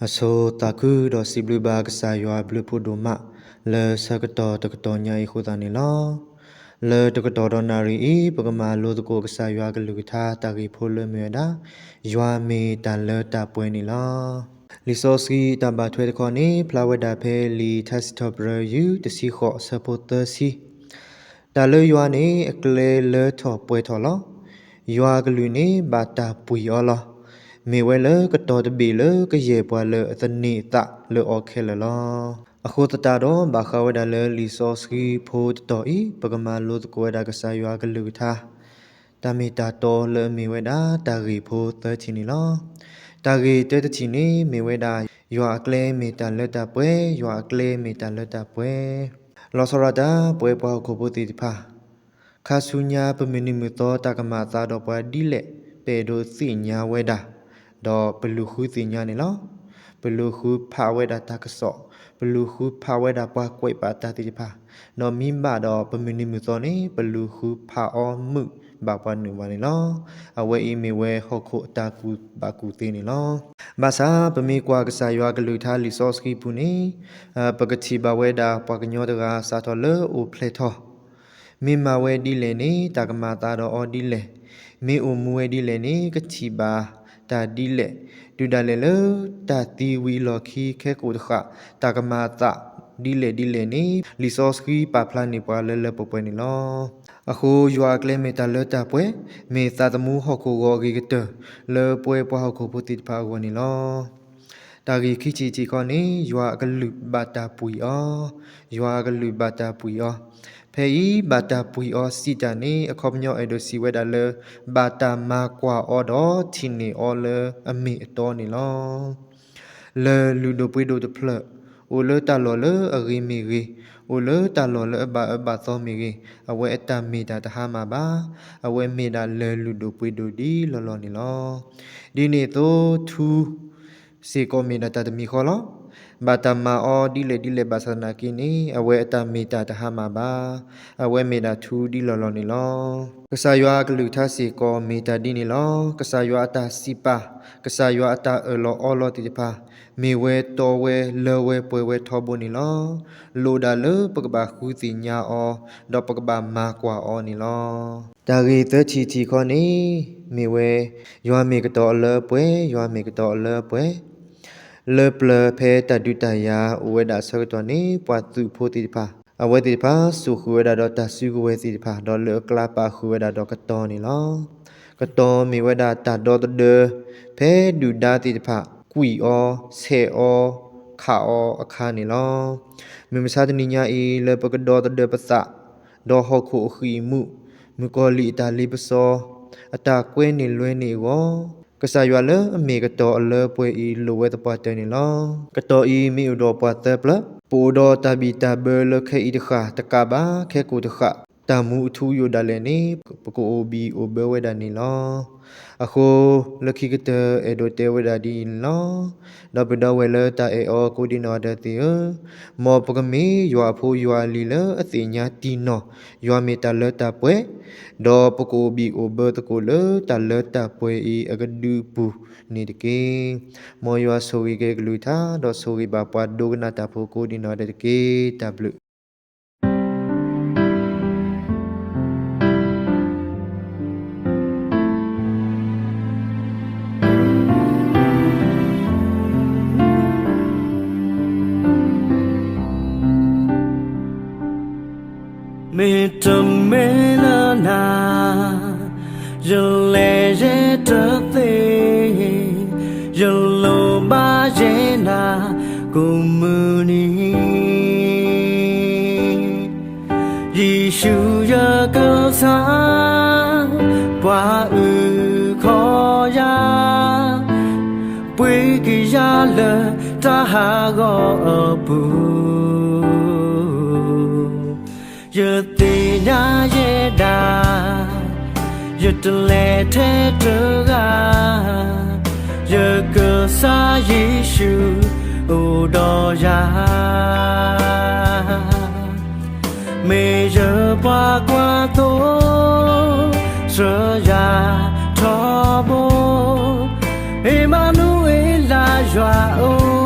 အစိုးတကူတော့စီဘလူဘာကစားရွာဘလူပူဒိုမလဲစကတော်တကတော်ညာခုတာနေလောလဲတကတော်တော်နာရီပကမာလို့တကိုကစားရွာကလူကထားတာကြီးဖိုးလွမြေတာရွာမေတန်လဲတပွဲနေလောလီဆိုစကီတဘာထွဲတခေါနေဖလာဝဒါဖဲလီတက်စတော့ဘရယူတစီခေါ်ဆပိုတာစီတာလဲရွာနေအကလေလဲထော်ပွဲထော်လောရွာကလူနေဘာတာပူရောလောမေဝဲလကတော်တဘီလကရေပွားလအသနိတလောအခဲလလောအခုတတတော့ဘာခဝဒလလီဆိုစကီဖိုးတော်ဤပကမာလို့ကိုဒါကစားရွာကလူထားတမီတာတော်လမေဝဒါတာဂီဖိုးသချီနီလောတာဂီတဲတချီနီမေဝဒါရွာကလဲမေတာလက်တပွဲရွာကလဲမေတာလက်တပွဲလောစရတာပွဲပွားကိုပိုတီဖာခါဆုညာပမီနီမီတော်တကမာသာတော့ပွဲဒီလက်ပေဒိုစီညာဝဲဒါတော့ဘလူခုစီညာနေလောဘလူခုဖာဝဲတာတကဆော့ဘလူခုဖာဝဲတာပွားကွိတ်ပါတာတိဖာနော်မိမတော့ပမီနီမီတော်နေဘလူခုဖာအောမှုဘာပနူဝနေလောအဝဲအီမီဝဲဟော့ခုတာကူဘာကူသေးနေလောဘာသာပမီကွာကစားရွာကလူထားလီဆော့စကီပူနေပကတိဘဝဲတာပွားကညောတကစားတော်လေအိုဖလက်ထောမိမဝဲဒီလေနေတာကမာတာတော့အော်ဒီလေမေအိုမူဝဲဒီလေနေကတိပါတာဒီလေဒူဒါလေလတာတီဝီလော်ခီခဲကိုတခတာကမာတာဒီလေနေလီဆော့စကီပါဖလာနေပွားလဲလဲပပွဲနေလောအခုရွာကလေးမေတာလတာပွဲမေသာတမှုဟော့ကိုဂောဂီကတလဲပွဲပွားဟော့ကိုပတိဖာဝနေလောတာဂီခိချီချီခေါနေရွာကလူဘာတာပူယောရွာကလူဘာတာပူယောဖဲဤဘာတာပူယောစီတာနေအခေါပညောအဲ့ဒိုစီဝဲတာလဲဘာတာမာကွာအော်တော့တီနေအော်လဲအမေအတော်နေလောလဲလူဒိုပွေဒိုတဖလအိုလဲတာလောလဲအဂီမီဂီအိုလဲတာလောလဲဘာသောမီဂီအဝဲအတမီတာတဟာမှာပါအဝဲမေတာလဲလူဒိုပွေဒိုဒီလောလောနေလောဒီနေတော့ထူစေကောမေနာတမီခေါ်လောဘာတမအောဒီလေဘာစနာကီနီအဝဲအတမီတာတဟာမှာပါအဝဲမေတာထူဒီလောလောနေလောကဆာယွာကလူထားစေကောမေတာဒီနေလောကဆာယွာအတာစီပါကဆာယွာအတာအလောအောလောတိတဖာမေဝဲတော်ဝဲလောဝဲပွဲဝဲထောဘုန်နီလောလိုဒါလပကဘာခုစီညာအောဒေါ်ပကဘာမာကွာအောနီလောဒါဂီသချီချီခေါနေမေဝဲယွာမေကတော်လပွဲယွာမေကတော်လပွဲလေပလဖဲတဒုတယာဝဲဒါဆောတော်နေပွားသူဖိုတိဖာအဝဲတိဖာစုခွေဒါတော့တဆုခွေတိဖာဒေါ်လေကလာပါခွေဒါတော့ကတော်နေလောကတော်မေဝဲဒါတတော်တဖဲဒုဒါတိဖာကွီအောဆေအောခါအောအခါနေလောမေမစာတနိညာဤလေပကတော်တပစဒေါ်ဟခုခီမှုမကောလီတာလီပစောအတာကွဲနေလွဲနေကောကဆာရွာလအမေကတော်အလပွဲဤလိုဝဲတပတ်တဲနေလောကတော်ဤမိဥတော်ပတ်တဲပလပူတော်တဘီတဘလခဲဤတခတကဘာခဲကိုတခတမှုအထူးယိုဒလည်းနေပကိုအိုဘီအိုဘဝဲဒနေလောအခုလခိကတအေဒိုတေဝဒဒီလောဒဘဒဝဲလတာအေအောကိုဒီနော်ဒတီမောပကမီယွာဖိုးယွာလီလအသိညာတီနော်ယွာမီတလတာပွဲဒေါ်ပကိုဘီအိုဘတကိုလတလတာပွဲဤအကဒူပူနေတကေမောယွာဆိုဝီကေဂလူတာဒေါ်ဆိုဝီဘာပွားဒိုဂနာတာဖိုကိုဒီနော်ဒတကေတဘလူမေတ္တမေလနာယလေရဲ့တသေးယလိုပါရဲ့နာကိုမူနီယေရှုရဲ့ကောစာပွားဥခေါ်ရာပွေကရလတာဟာကိုပူယတိညာရဲ့ဒါယတလေထဲတကယကစာယေရှုအိုတော်ရာမေရပါကွာတော့စရာထောဘော Emmanuel la joie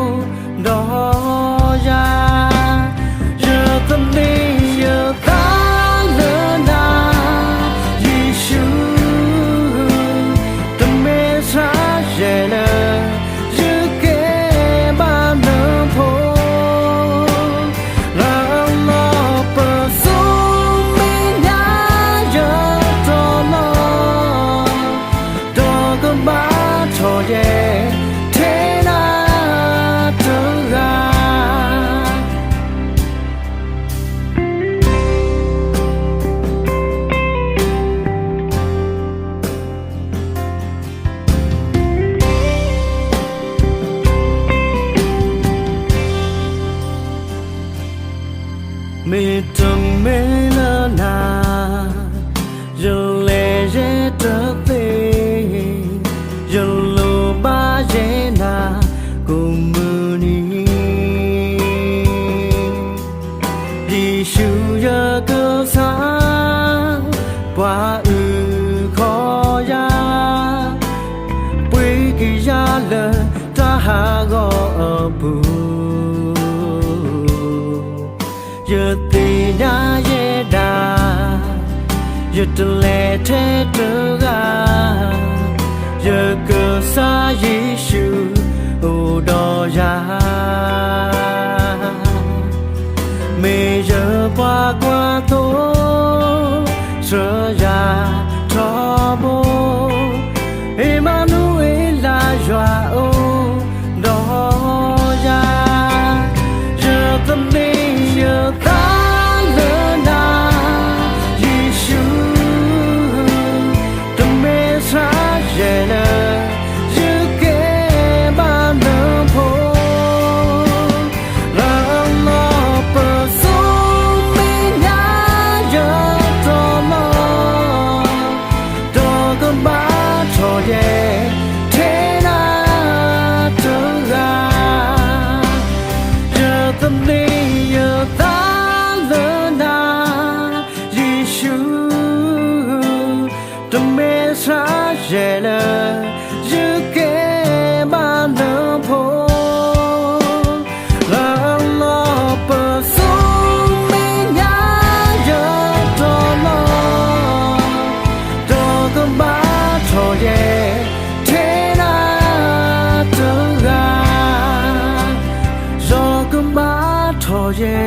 go bu you think na yeda you to let it go you go sa yishu do ya me je pa kwa to so ya trouble Emmanuel la joie oh do ya je te mets dans le na Jésus te messager je que ma ne pour la personne mena je tomo do que ma choye tena tura je te mets dans le na Jésus te messager je que ma ne pour la personne mena je tomo do que ma choye tena tura do que ma choye